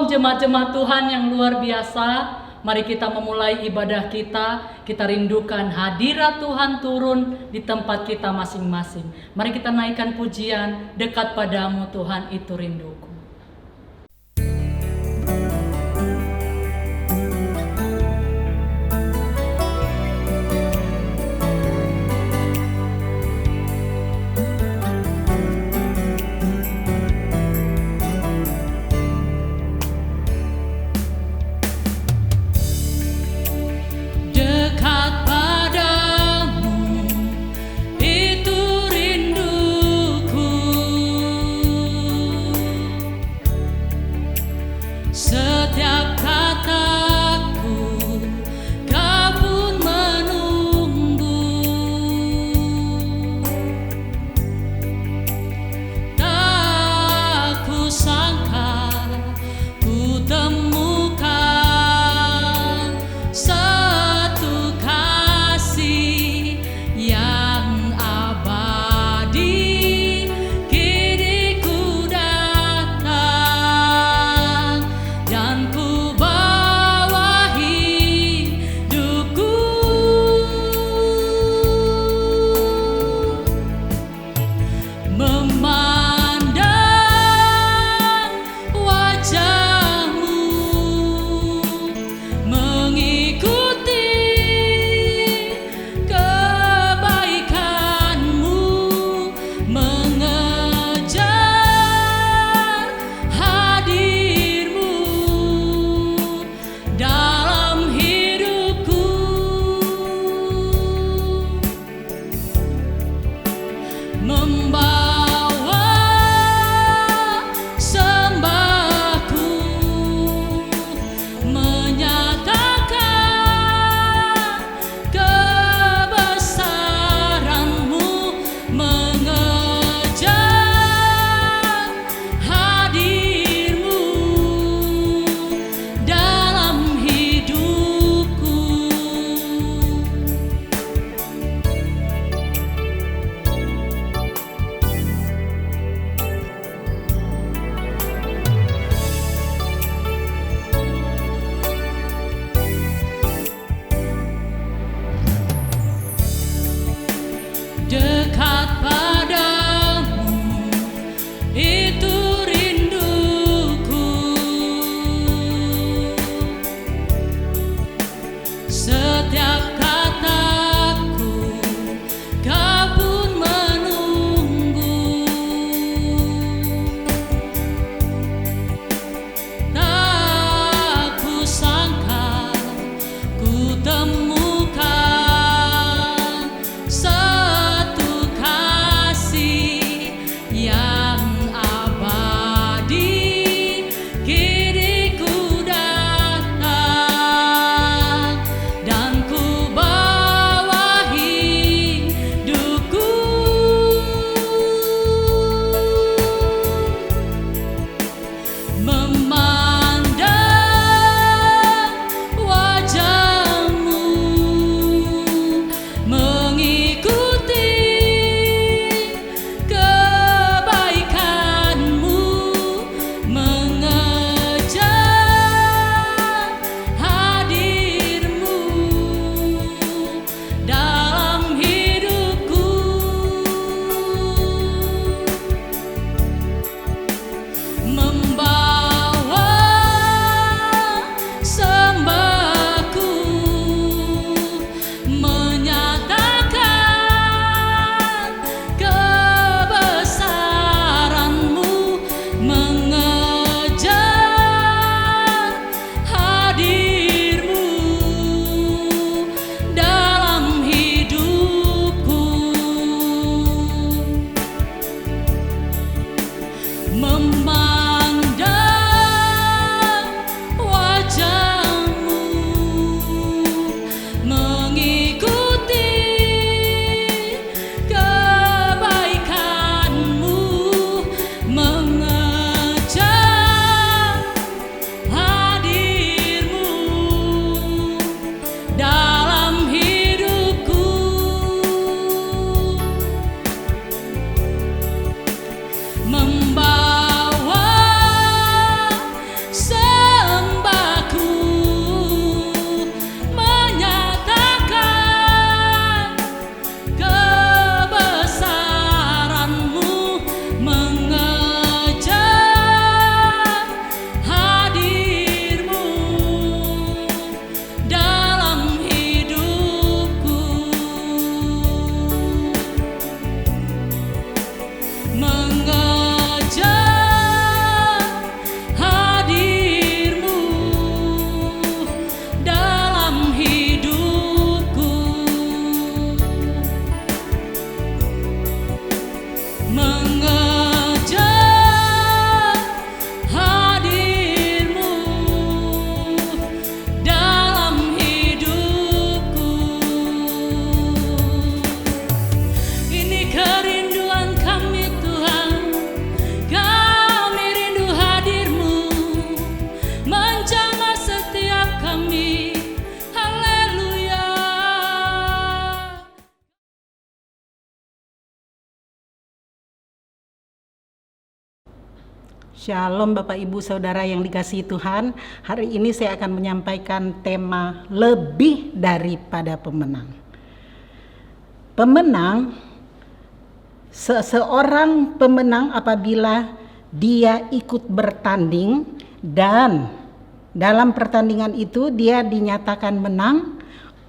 jemaat-jemaat Tuhan yang luar biasa, mari kita memulai ibadah kita. Kita rindukan hadirat Tuhan turun di tempat kita masing-masing. Mari kita naikkan pujian, dekat padamu Tuhan itu rinduku. Temukan satu kasih Shalom Bapak Ibu Saudara yang dikasihi Tuhan. Hari ini saya akan menyampaikan tema lebih daripada pemenang. Pemenang, seseorang pemenang apabila dia ikut bertanding dan dalam pertandingan itu dia dinyatakan menang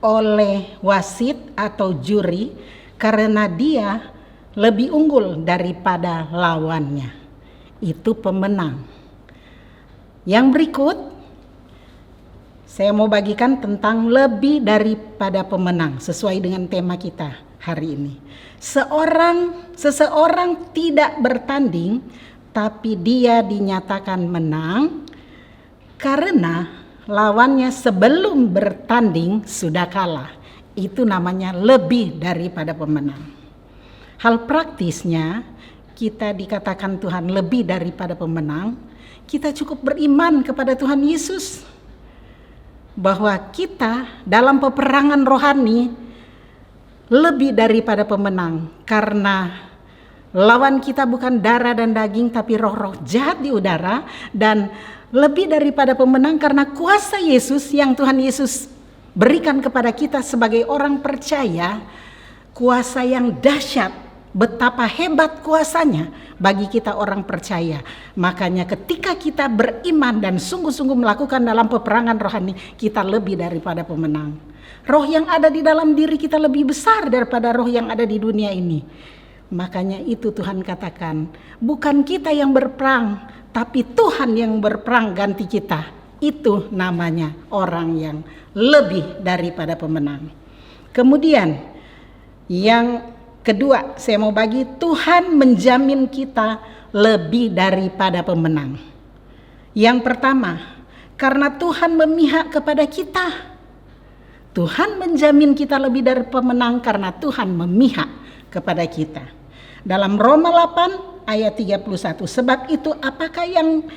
oleh wasit atau juri karena dia lebih unggul daripada lawannya. Itu pemenang. Yang berikut saya mau bagikan tentang lebih daripada pemenang sesuai dengan tema kita hari ini. Seseorang tidak bertanding tapi dia dinyatakan menang karena lawannya sebelum bertanding sudah kalah. Itu namanya lebih daripada pemenang. Hal praktisnya, kita dikatakan Tuhan lebih daripada pemenang, kita cukup beriman kepada Tuhan Yesus bahwa kita dalam peperangan rohani lebih daripada pemenang, karena lawan kita bukan darah dan daging tapi roh-roh jahat di udara, dan lebih daripada pemenang karena kuasa Yesus yang Tuhan Yesus berikan kepada kita sebagai orang percaya, kuasa yang dahsyat. Betapa hebat kuasanya bagi kita orang percaya. Makanya ketika kita beriman dan sungguh-sungguh melakukan dalam peperangan rohani, kita lebih daripada pemenang. Roh yang ada di dalam diri kita lebih besar daripada roh yang ada di dunia ini. Makanya itu Tuhan katakan, bukan kita yang berperang, tapi Tuhan yang berperang ganti kita. Itu namanya orang yang lebih daripada pemenang. Kemudian yang kedua, saya mau bagi, Tuhan menjamin kita lebih daripada pemenang. Yang pertama, karena Tuhan memihak kepada kita. Tuhan menjamin kita lebih dari pemenang karena Tuhan memihak kepada kita. Dalam Roma 8 ayat 31, sebab itu apakah yang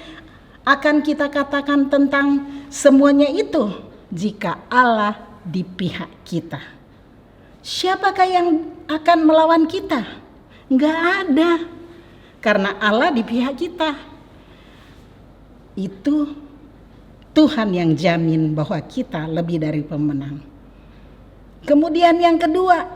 akan kita katakan tentang semuanya itu? Jika Allah di pihak kita, siapakah yang akan melawan kita? Enggak ada. Karena Allah di pihak kita. Itu Tuhan yang jamin bahwa kita lebih dari pemenang. Kemudian yang kedua,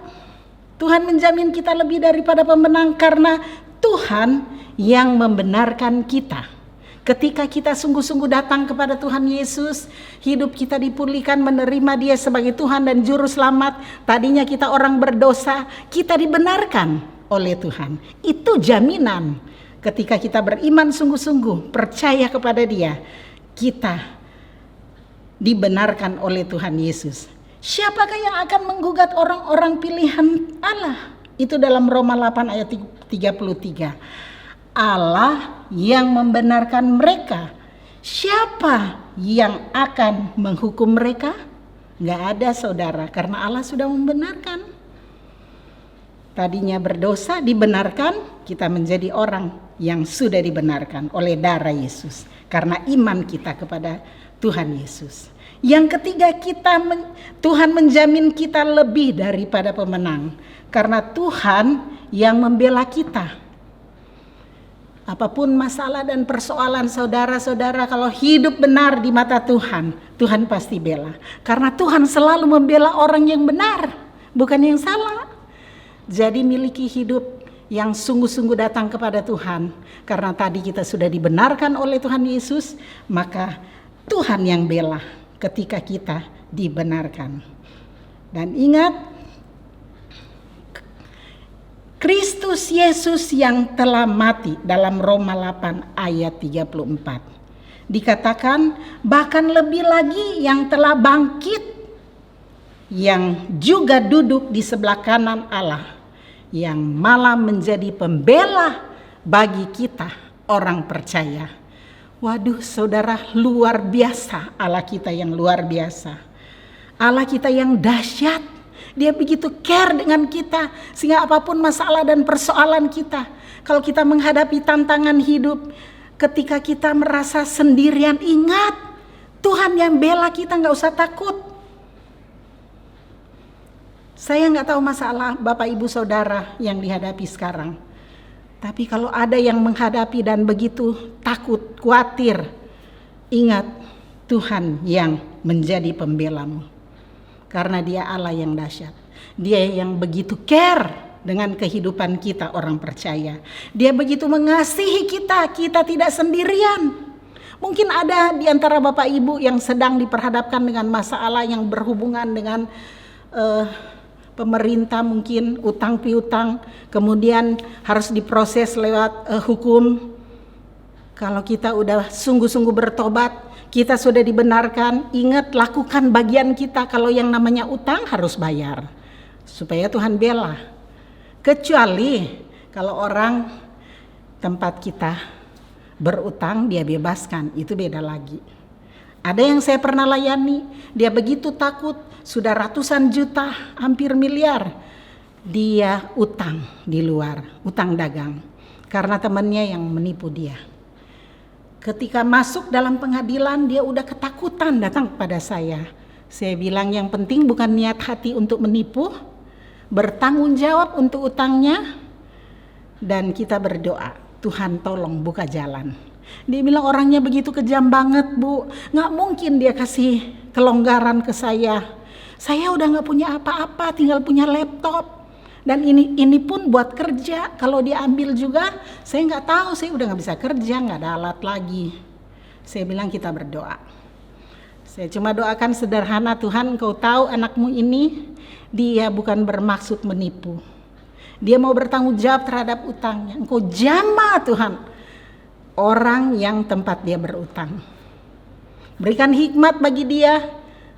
Tuhan menjamin kita lebih daripada pemenang karena Tuhan yang membenarkan kita. Ketika kita sungguh-sungguh datang kepada Tuhan Yesus, hidup kita dipulihkan, menerima Dia sebagai Tuhan dan Juru Selamat. Tadinya kita orang berdosa, kita dibenarkan oleh Tuhan. Itu jaminan. Ketika kita beriman sungguh-sungguh, percaya kepada Dia, kita dibenarkan oleh Tuhan Yesus. Siapakah yang akan menggugat orang-orang pilihan Allah? Itu dalam Roma 8 ayat 33. Allah yang membenarkan mereka. Siapa yang akan menghukum mereka? Nggak ada saudara, karena Allah sudah membenarkan. Tadinya berdosa dibenarkan, kita menjadi orang yang sudah dibenarkan oleh darah Yesus. Karena iman kita kepada Tuhan Yesus. Yang ketiga, Tuhan menjamin kita lebih daripada pemenang. Karena Tuhan yang membela kita. Apapun masalah dan persoalan saudara-saudara, kalau hidup benar di mata Tuhan, Tuhan pasti bela. Karena Tuhan selalu membela orang yang benar, bukan yang salah. Jadi miliki hidup yang sungguh-sungguh datang kepada Tuhan. Karena tadi kita sudah dibenarkan oleh Tuhan Yesus, maka Tuhan yang bela ketika kita dibenarkan. Dan ingat, Kristus Yesus yang telah mati dalam Roma 8 ayat 34. Dikatakan bahkan lebih lagi yang telah bangkit, yang juga duduk di sebelah kanan Allah, yang malah menjadi pembela bagi kita orang percaya. Waduh saudara, luar biasa Allah kita yang luar biasa. Allah kita yang dahsyat. Dia begitu care dengan kita, sehingga apapun masalah dan persoalan kita, kalau kita menghadapi tantangan hidup, ketika kita merasa sendirian, ingat Tuhan yang bela kita, gak usah takut. Saya gak tahu masalah Bapak Ibu Saudara yang dihadapi sekarang. Tapi kalau ada yang menghadapi dan begitu takut, khawatir, ingat Tuhan yang menjadi pembelamu. Karena Dia Allah yang dahsyat. Dia yang begitu care dengan kehidupan kita orang percaya. Dia begitu mengasihi kita, kita tidak sendirian. Mungkin ada di antara Bapak Ibu yang sedang diperhadapkan dengan masalah yang berhubungan dengan pemerintah, mungkin utang piutang, kemudian harus diproses lewat hukum. Kalau kita udah sungguh-sungguh bertobat, kita sudah dibenarkan, ingat lakukan bagian kita. Kalau yang namanya utang harus bayar, supaya Tuhan bela. Kecuali kalau orang tempat kita berutang, dia bebaskan, itu beda lagi. Ada yang saya pernah layani, dia begitu takut, sudah ratusan juta, hampir miliar, dia utang di luar, utang dagang, karena temannya yang menipu dia. Ketika masuk dalam pengadilan, dia udah ketakutan datang kepada saya. Saya bilang yang penting bukan niat hati untuk menipu, bertanggung jawab untuk utangnya, dan kita berdoa, Tuhan tolong buka jalan. Dia bilang orangnya begitu kejam banget, Bu, gak mungkin dia kasih kelonggaran ke saya. Saya udah gak punya apa-apa, tinggal punya laptop. Dan ini pun buat kerja, kalau dia ambil juga, saya gak tahu, saya udah gak bisa kerja, gak ada alat lagi. Saya bilang kita berdoa. Saya cuma doakan sederhana, Tuhan Engkau tahu anakmu ini, dia bukan bermaksud menipu. Dia mau bertanggung jawab terhadap utangnya. Engkau jamah Tuhan orang yang tempat dia berutang. Berikan hikmat bagi dia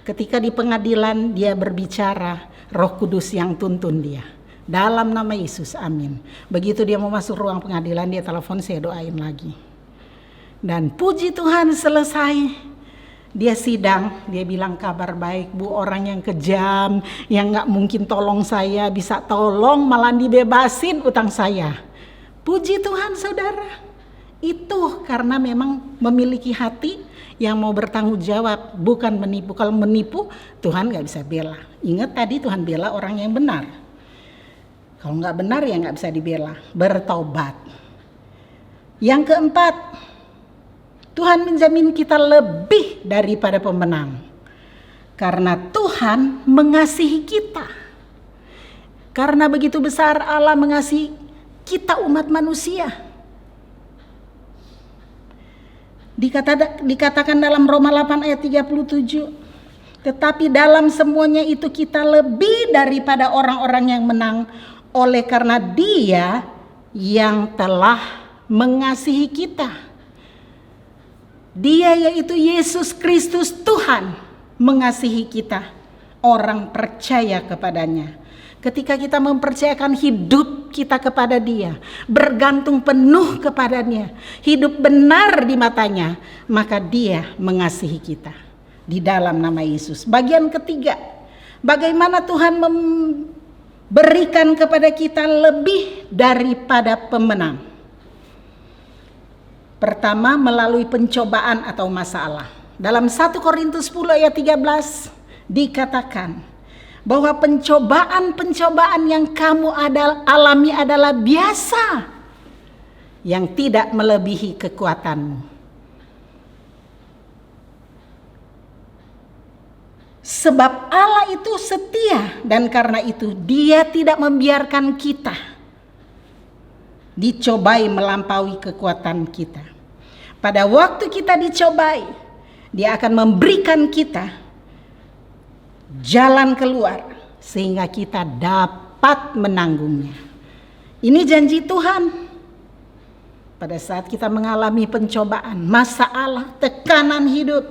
ketika di pengadilan dia berbicara, Roh Kudus yang tuntun dia. Dalam nama Yesus, amin. Begitu dia mau masuk ruang pengadilan, dia telepon, saya doain lagi. Dan puji Tuhan selesai. Dia sidang, dia bilang kabar baik, Bu, orang yang kejam, yang gak mungkin tolong saya, bisa tolong malah dibebasin utang saya. Puji Tuhan saudara. Itu karena memang memiliki hati yang mau bertanggung jawab, bukan menipu. Kalau menipu, Tuhan gak bisa bela. Ingat tadi Tuhan bela orang yang benar. Kalau gak benar ya gak bisa dibela. Bertobat. Yang keempat, Tuhan menjamin kita lebih daripada pemenang. Karena Tuhan mengasihi kita. Karena begitu besar Allah mengasihi kita umat manusia. Dikatakan dalam Roma 8 ayat 37, tetapi dalam semuanya itu kita lebih daripada orang-orang yang menang, oleh karena Dia yang telah mengasihi kita. Dia yaitu Yesus Kristus Tuhan mengasihi kita, orang percaya kepadanya. Ketika kita mempercayakan hidup kita kepada Dia, bergantung penuh kepadanya, hidup benar di matanya, maka Dia mengasihi kita di dalam nama Yesus. Bagian ketiga, bagaimana Tuhan memberikan kepada kita lebih daripada pemenang. Pertama, melalui pencobaan atau masalah. Dalam 1 Korintus 10 ayat 13 dikatakan bahwa pencobaan-pencobaan yang kamu alami adalah biasa, yang tidak melebihi kekuatanmu. Sebab Allah itu setia, dan karena itu Dia tidak membiarkan kita dicobai melampaui kekuatan kita. Pada waktu kita dicobai, Dia akan memberikan kita jalan keluar sehingga kita dapat menanggungnya. Ini janji Tuhan. Pada saat kita mengalami pencobaan, masalah, tekanan hidup,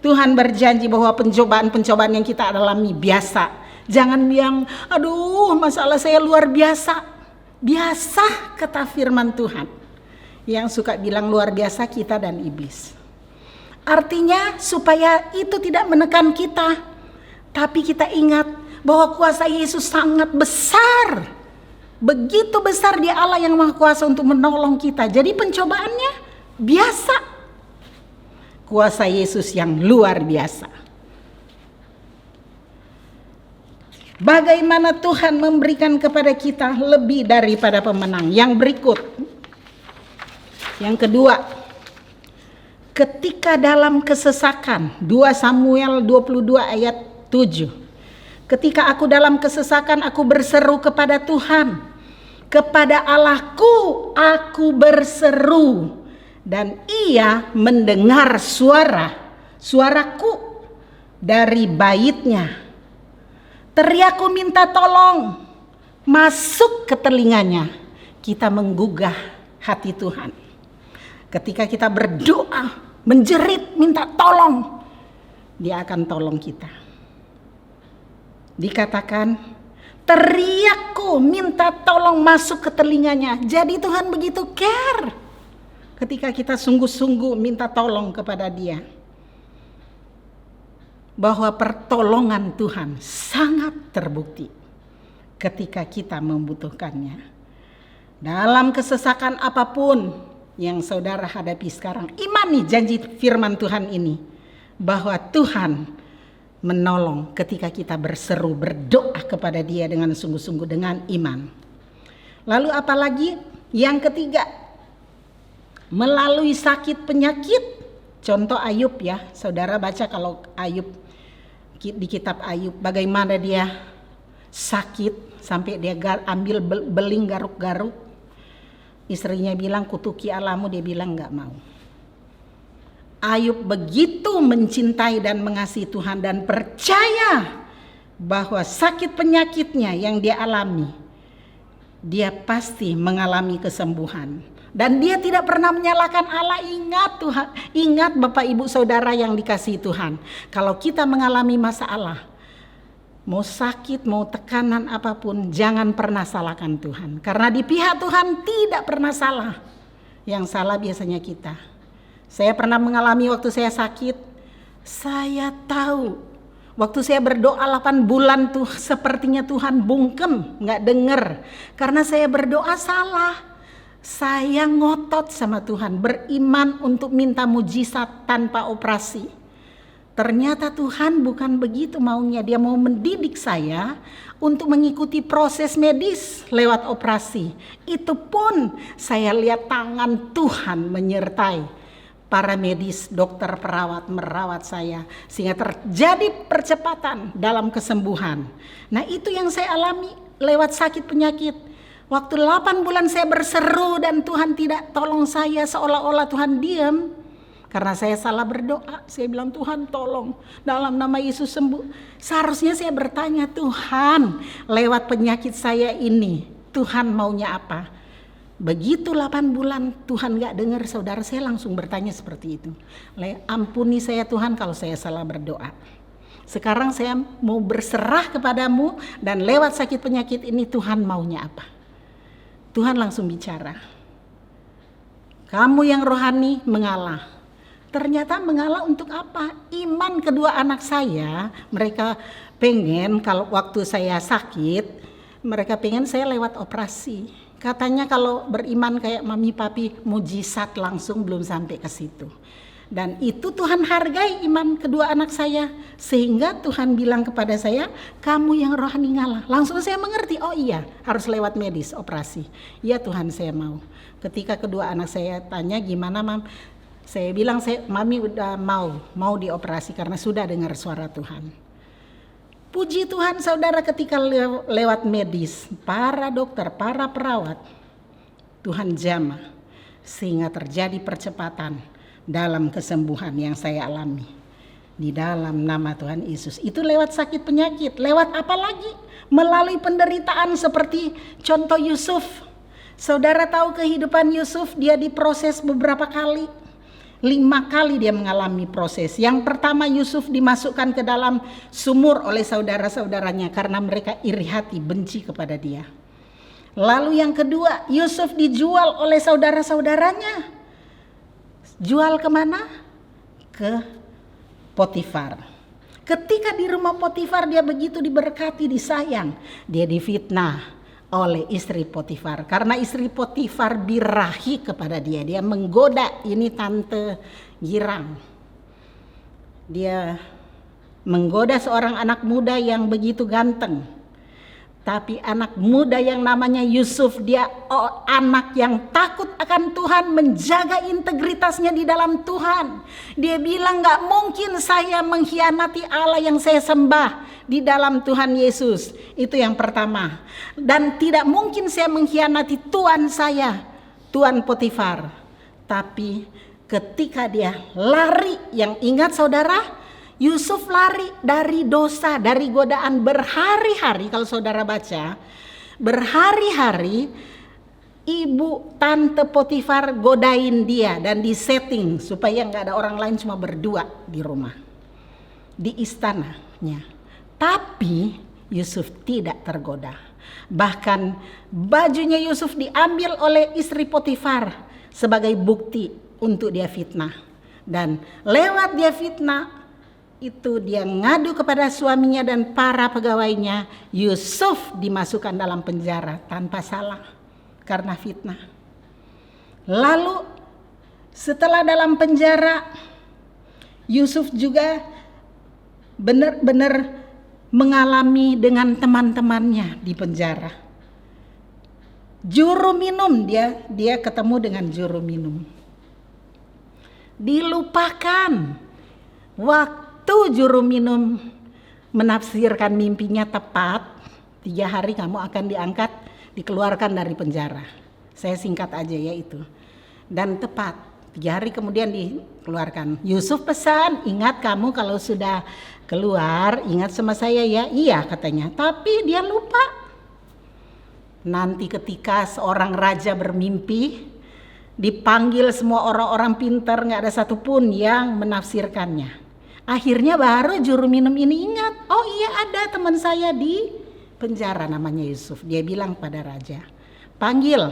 Tuhan berjanji bahwa pencobaan-pencobaan yang kita alami biasa. Jangan bilang, aduh masalah saya luar biasa. Biasa kata firman Tuhan. Yang suka bilang luar biasa kita dan iblis. Artinya supaya itu tidak menekan kita, tapi kita ingat bahwa kuasa Yesus sangat besar. Begitu besar Dia Allah yang Maha Kuasa untuk menolong kita. Jadi pencobaannya biasa. Kuasa Yesus yang luar biasa. Bagaimana Tuhan memberikan kepada kita lebih daripada pemenang. Yang berikut, Yang kedua, ketika dalam kesesakan, 2 Samuel 22 ayat 7. Ketika aku dalam kesesakan, aku berseru kepada Tuhan, kepada Allahku aku berseru, dan Ia mendengar suaraku dari baitnya. Teriakku minta tolong masuk ke telinganya. Kita menggugah hati Tuhan. Ketika kita berdoa, menjerit, minta tolong, Dia akan tolong kita. Dikatakan, teriakku minta tolong masuk ke telinganya. Jadi Tuhan begitu care ketika kita sungguh-sungguh minta tolong kepada Dia. Bahwa pertolongan Tuhan sangat terbukti ketika kita membutuhkannya. Dalam kesesakan apapun yang saudara hadapi sekarang, imani janji firman Tuhan ini, bahwa Tuhan menolong ketika kita berseru, berdoa kepada Dia dengan sungguh-sungguh, dengan iman. Lalu apalagi? Yang ketiga, melalui sakit penyakit. Contoh Ayub ya, saudara baca kalau Ayub, di kitab Ayub, bagaimana dia sakit sampai dia ambil beling garuk-garuk. Istrinya bilang, kutuki Allahmu, dia bilang enggak mau. Ayub begitu mencintai dan mengasihi Tuhan dan percaya bahwa sakit penyakitnya yang dia alami, dia pasti mengalami kesembuhan. Dan dia tidak pernah menyalahkan Allah. Ingat Tuhan, ingat Bapak Ibu Saudara yang dikasihi Tuhan, kalau kita mengalami masalah, mau sakit, mau tekanan apapun, jangan pernah salahkan Tuhan. Karena di pihak Tuhan tidak pernah salah. Yang salah biasanya kita. Saya pernah mengalami waktu saya sakit. Saya tahu waktu saya berdoa 8 bulan tuh sepertinya Tuhan bungkem, gak denger. Karena saya berdoa salah. Saya ngotot sama Tuhan, beriman untuk minta mujizat tanpa operasi. Ternyata Tuhan bukan begitu maunya. Dia mau mendidik saya untuk mengikuti proses medis lewat operasi. Itu pun saya lihat tangan Tuhan menyertai para medis, dokter, perawat merawat saya, sehingga terjadi percepatan dalam kesembuhan. Nah, itu yang saya alami lewat sakit penyakit. Waktu 8 bulan saya berseru dan Tuhan tidak tolong saya, seolah-olah Tuhan diam. Karena saya salah berdoa, saya bilang, Tuhan tolong, dalam nama Yesus sembuh. Seharusnya saya bertanya, Tuhan, lewat penyakit saya ini, Tuhan maunya apa? Begitu 8 bulan Tuhan gak dengar, saudara, saya langsung bertanya seperti itu. Ampuni saya Tuhan kalau saya salah berdoa. Sekarang saya mau berserah kepadamu, dan lewat sakit penyakit ini Tuhan maunya apa? Tuhan langsung bicara. Kamu yang rohani mengalah. Ternyata mengalah untuk apa? Iman kedua anak saya, mereka pengen kalau waktu saya sakit, mereka pengen saya lewat operasi. Katanya kalau beriman kayak mami papi, mujizat langsung, belum sampai ke situ. Dan itu Tuhan hargai iman kedua anak saya. Sehingga Tuhan bilang kepada saya, kamu yang rohani ngalah. Langsung saya mengerti, oh iya harus lewat medis, operasi. Iya Tuhan saya mau. Ketika kedua anak saya tanya gimana mam, saya bilang, mami udah mau dioperasi karena sudah dengar suara Tuhan. Puji Tuhan saudara, ketika lewat medis, para dokter, para perawat, Tuhan jamah sehingga terjadi percepatan dalam kesembuhan yang saya alami. Di dalam nama Tuhan Yesus. Itu lewat sakit penyakit. Lewat apa lagi? Melalui penderitaan seperti contoh Yusuf. Saudara tahu kehidupan Yusuf, dia diproses beberapa kali. 5 kali dia mengalami proses. Yang pertama, Yusuf dimasukkan ke dalam sumur oleh saudara-saudaranya karena mereka iri hati, benci kepada dia. Lalu yang kedua, Yusuf dijual oleh saudara-saudaranya. Jual kemana? Ke Potifar. Ketika di rumah Potifar dia begitu diberkati, disayang. Dia difitnah oleh istri Potifar, karena istri Potifar birahi kepada dia. Dia menggoda, ini tante girang. Dia menggoda seorang anak muda yang begitu ganteng. Tapi anak muda yang namanya Yusuf, dia anak yang takut akan Tuhan, menjaga integritasnya di dalam Tuhan. Dia bilang gak mungkin saya mengkhianati Allah yang saya sembah di dalam Tuhan Yesus. Itu yang pertama. Dan tidak mungkin saya mengkhianati Tuhan saya, Tuhan Potifar. Tapi ketika dia lari, yang ingat saudara, Yusuf lari dari dosa, dari godaan berhari-hari. Kalau saudara baca, berhari-hari ibu tante Potifar godain dia dan disetting supaya nggak ada orang lain, cuma berdua di rumah, di istananya. Tapi Yusuf tidak tergoda. Bahkan bajunya Yusuf diambil oleh istri Potifar sebagai bukti untuk dia fitnah. Dan lewat dia fitnah, itu dia ngadu kepada suaminya dan para pegawainya. Yusuf dimasukkan dalam penjara tanpa salah karena fitnah. Lalu setelah dalam penjara, Yusuf juga benar-benar mengalami dengan teman-temannya di penjara. Juru minum, dia ketemu dengan juru minum. Dilupakan waktu juru minum menafsirkan mimpinya tepat, 3 hari kamu akan diangkat, dikeluarkan dari penjara. Saya singkat aja ya itu. Dan tepat 3 hari kemudian dikeluarkan. Yusuf pesan, ingat kamu kalau sudah keluar ingat sama saya ya. Iya katanya, tapi dia lupa. Nanti ketika seorang raja bermimpi, dipanggil semua orang-orang pintar, gak ada satupun yang menafsirkannya. Akhirnya baru juru minum ini ingat, oh iya ada teman saya di penjara namanya Yusuf. Dia bilang pada raja, panggil.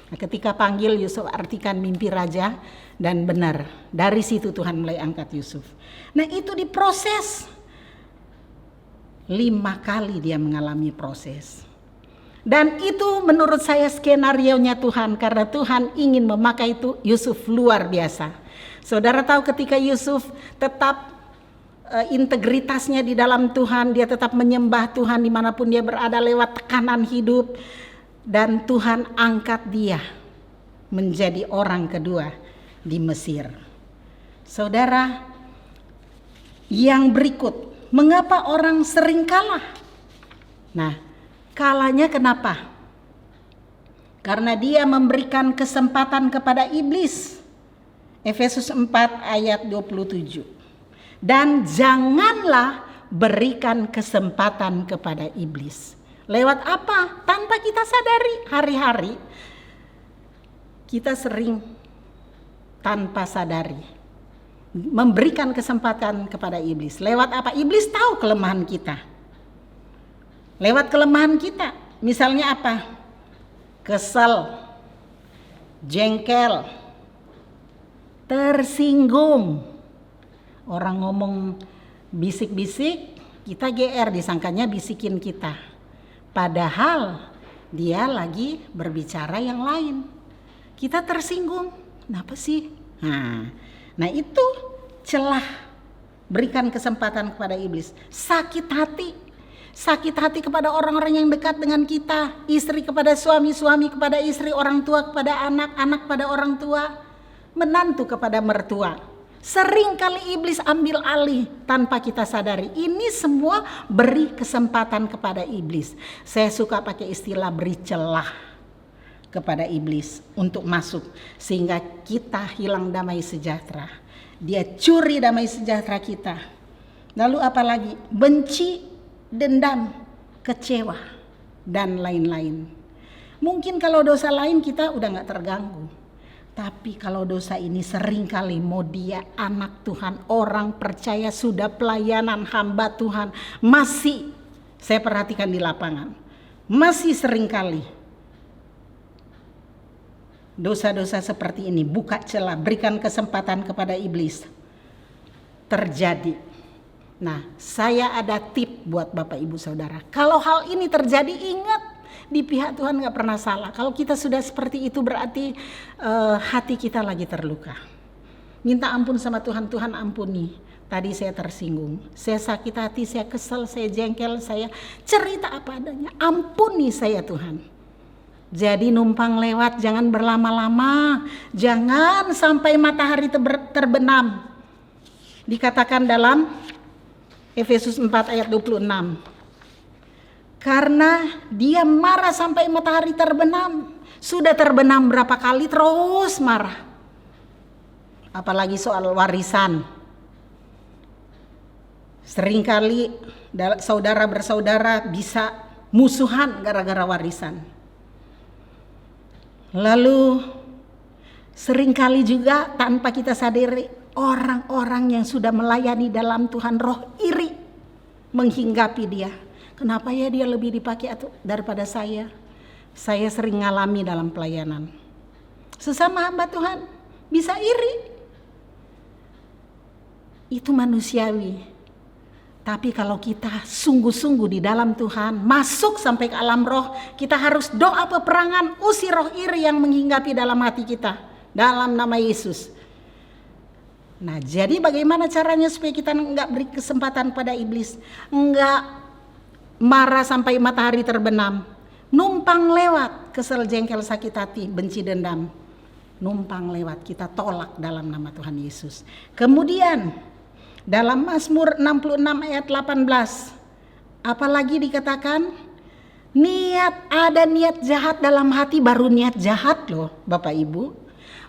Nah, ketika panggil, Yusuf artikan mimpi raja, dan benar dari situ Tuhan mulai angkat Yusuf. Nah itu diproses 5 kali dia mengalami proses. Dan itu menurut saya skenarionya Tuhan, karena Tuhan ingin memakai itu Yusuf luar biasa. Saudara tahu ketika Yusuf tetap integritasnya di dalam Tuhan, dia tetap menyembah Tuhan dimanapun dia berada lewat tekanan hidup, dan Tuhan angkat dia menjadi orang kedua di Mesir. Saudara, yang berikut, mengapa orang sering kalah? Nah, kalahnya kenapa? Karena dia memberikan kesempatan kepada iblis. Efesus 4 ayat 27. Dan janganlah berikan kesempatan kepada iblis. Lewat apa? Tanpa kita sadari, hari-hari kita sering tanpa sadari memberikan kesempatan kepada iblis. Lewat apa? Iblis tahu kelemahan kita. Lewat kelemahan kita. Misalnya apa? Kesel, jengkel, tersinggung. Orang ngomong bisik-bisik, kita GR, disangkanya bisikin kita. Padahal dia lagi berbicara yang lain. Kita tersinggung. Kenapa sih? Nah itu celah. Berikan kesempatan kepada iblis. Sakit hati. Sakit hati kepada orang-orang yang dekat dengan kita. Istri kepada suami, suami kepada istri, orang tua kepada anak, anak pada orang tua, menantu kepada mertua. Sering kali iblis ambil alih tanpa kita sadari. Ini semua beri kesempatan kepada iblis. Saya suka pakai istilah beri celah kepada iblis untuk masuk, sehingga kita hilang damai sejahtera. Dia curi damai sejahtera kita. Lalu apa lagi? Benci, dendam, kecewa, dan lain-lain. Mungkin kalau dosa lain kita udah gak terganggu. Tapi kalau dosa ini seringkali, mau dia anak Tuhan, orang percaya, sudah pelayanan, hamba Tuhan, masih saya perhatikan di lapangan, masih seringkali dosa-dosa seperti ini, buka celah, berikan kesempatan kepada iblis, terjadi. Nah, saya ada tip buat Bapak Ibu Saudara. Kalau hal ini terjadi, ingat, di pihak Tuhan gak pernah salah. Kalau kita sudah seperti itu berarti hati kita lagi terluka. Minta ampun sama Tuhan, Tuhan ampuni. tadi saya tersinggung, saya sakit hati, saya kesel, saya jengkel, saya cerita apa adanya. Ampuni saya Tuhan. Jadi numpang lewat, jangan berlama-lama, jangan sampai matahari terbenam. Dikatakan dalam Efesus 4 ayat 26. Karena dia marah sampai matahari terbenam. Sudah terbenam berapa kali terus marah. Apalagi soal warisan. Seringkali saudara bersaudara bisa musuhan gara-gara warisan. Lalu seringkali juga tanpa kita sadari orang-orang yang sudah melayani dalam Tuhan roh iri menghinggapi dia. Kenapa ya dia lebih dipakai daripada saya? Saya sering ngalami dalam pelayanan. Sesama hamba Tuhan bisa iri. Itu manusiawi. Tapi kalau kita sungguh-sungguh di dalam Tuhan, masuk sampai ke alam roh, kita harus doa peperangan, usir roh iri yang menghinggapi dalam hati kita, dalam nama Yesus. Nah, jadi bagaimana caranya supaya kita enggak beri kesempatan pada iblis, enggak marah sampai matahari terbenam, numpang lewat, kesel, jengkel, sakit hati, benci, dendam, numpang lewat, kita tolak dalam nama Tuhan Yesus. Kemudian dalam Mazmur 66 ayat 18, apalagi dikatakan ada niat jahat dalam hati, baru niat jahat loh Bapak Ibu,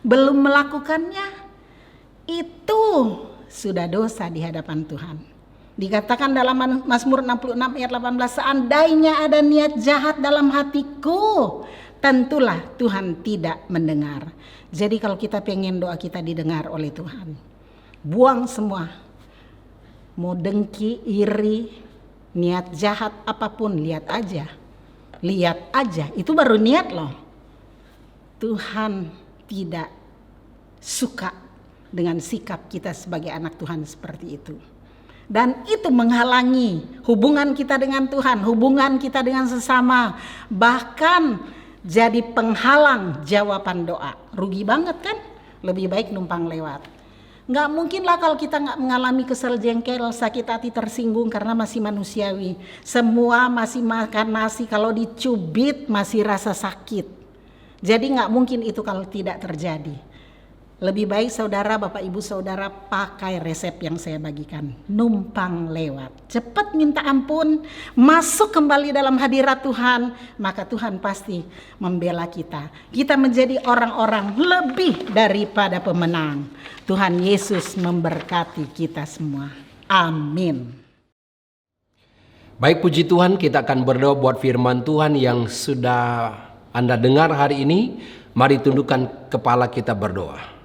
belum melakukannya, itu sudah dosa di hadapan Tuhan. Dikatakan dalam Mazmur 66 ayat 18, seandainya ada niat jahat dalam hatiku, tentulah Tuhan tidak mendengar. Jadi kalau kita pengen doa kita didengar oleh Tuhan, buang semua. Mau dengki, iri, niat jahat apapun, lihat aja, itu baru niat loh. Tuhan tidak suka dengan sikap kita sebagai anak Tuhan seperti itu. Dan itu menghalangi hubungan kita dengan Tuhan, hubungan kita dengan sesama, bahkan jadi penghalang jawaban doa. Rugi banget kan? Lebih baik numpang lewat. Nggak mungkin lah kalau kita nggak mengalami kesel, jengkel, sakit hati, tersinggung, karena masih manusiawi. Semua masih makan nasi, kalau dicubit masih rasa sakit. Jadi nggak mungkin itu kalau tidak terjadi. Lebih baik saudara, Bapak Ibu saudara pakai resep yang saya bagikan. Numpang lewat. Cepat minta ampun, masuk kembali dalam hadirat Tuhan, maka Tuhan pasti membela kita. Kita menjadi orang-orang lebih daripada pemenang. Tuhan Yesus memberkati kita semua. Amin. Baik, puji Tuhan, kita akan berdoa buat firman Tuhan yang sudah Anda dengar hari ini. Mari tundukkan kepala kita berdoa.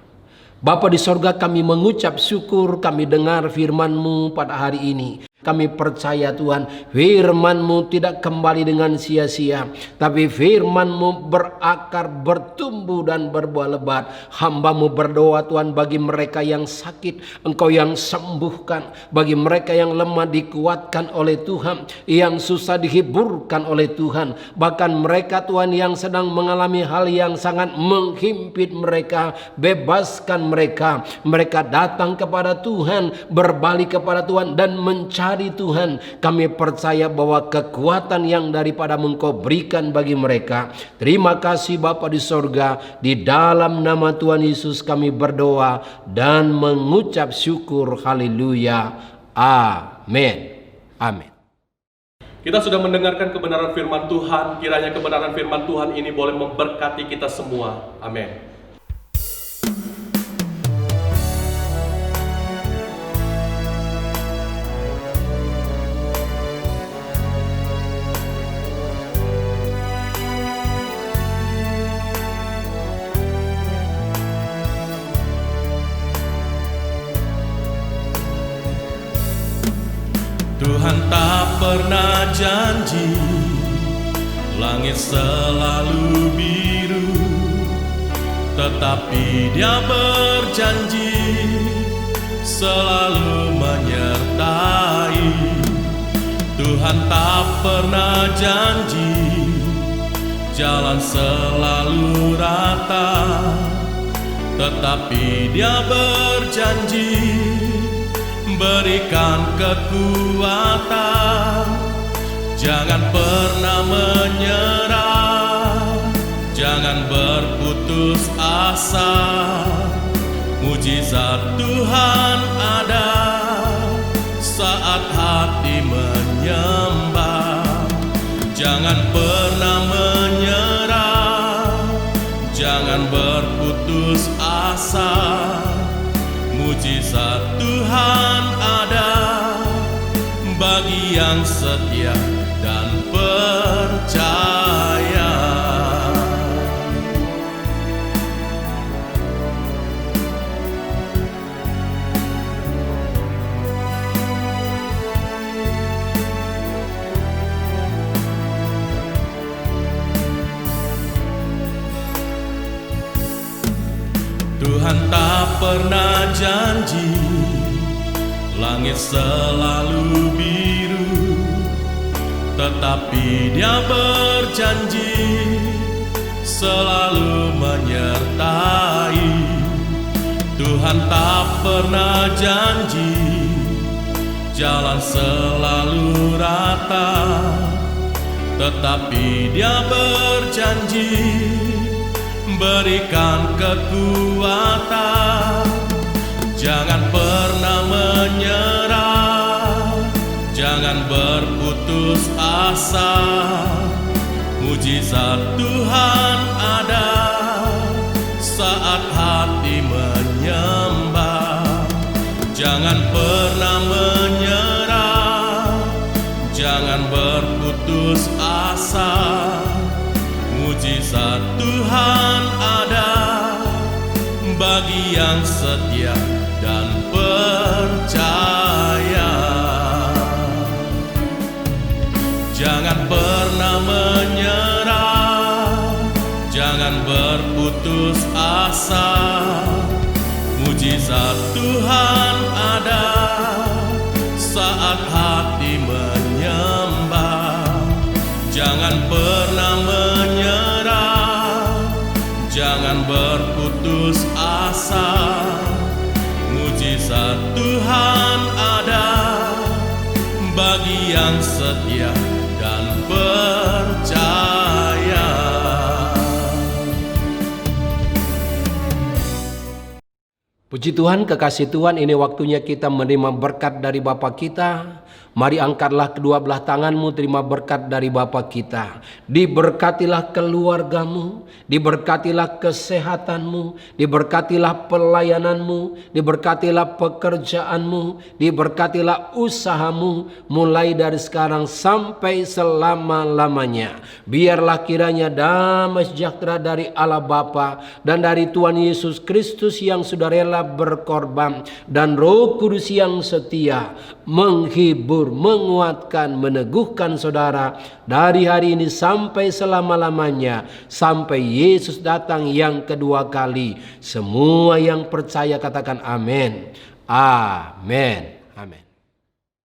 Bapa di sorga, kami mengucap syukur kami dengar firman-Mu pada hari ini. Kami percaya Tuhan, firman-Mu tidak kembali dengan sia-sia, tapi firman-Mu berakar, bertumbuh dan berbuah lebat. Hamba-Mu berdoa Tuhan, bagi mereka yang sakit Engkau yang sembuhkan, bagi mereka yang lemah dikuatkan oleh Tuhan, yang susah dihiburkan oleh Tuhan, bahkan mereka Tuhan yang sedang mengalami hal yang sangat menghimpit mereka, bebaskan mereka. Mereka datang kepada Tuhan, berbalik kepada Tuhan dan mencari Tuhan. Kami percaya bahwa kekuatan yang daripada Engkau berikan bagi mereka. Terima kasih Bapa di sorga. Di dalam nama Tuhan Yesus kami berdoa dan mengucap syukur. Haleluya. Amin. Amin. Kita sudah mendengarkan kebenaran firman Tuhan. Kiranya kebenaran firman Tuhan ini boleh memberkati kita semua. Amin. Tuhan tak pernah janji langit selalu biru, tetapi Dia berjanji selalu menyertai. Tuhan tak pernah janji jalan selalu rata, tetapi Dia berjanji berikan kekuatan. Jangan pernah menyerah, jangan berputus asa. Mujizat Tuhan ada saat hati menyembah. Jangan pernah menyerah, jangan berputus asa. Mujizat Tuhan ada bagi yang setia dan percaya. Tuhan tak pernah janji langit selalu biru, tetapi Dia berjanji selalu menyertai. Tuhan tak pernah janji jalan selalu rata, tetapi Dia berjanji berikan kekuatan. Jangan pernah menyerah, jangan berputus asa. Mujizat Tuhan ada saat hati menyembah. Jangan pernah menyerah, jangan berputus asa. Mujizat Tuhan ada bagi yang setia dan percaya. Jangan pernah menyerah, jangan berputus asa. Mujizat Tuhan ada saat hati menyembah. Jangan pernah menyerah, jangan berputus asa. Mujizat Tuhan ada bagi yang setia dan percaya. Puji Tuhan, kekasih Tuhan, ini waktunya kita menerima berkat dari Bapa kita. Mari angkatlah kedua belah tanganmu, terima berkat dari Bapa kita. Diberkatilah keluargamu, diberkatilah kesehatanmu, diberkatilah pelayananmu, diberkatilah pekerjaanmu, diberkatilah usahamu, mulai dari sekarang sampai selama-lamanya. Biarlah kiranya damai sejahtera dari Allah Bapa dan dari Tuhan Yesus Kristus yang sudah rela berkorban, dan Roh Kudus yang setia menghibur, menguatkan, meneguhkan saudara dari hari ini sampai selama-lamanya, sampai Yesus datang yang kedua kali. Semua yang percaya katakan amin. Amin. Amin.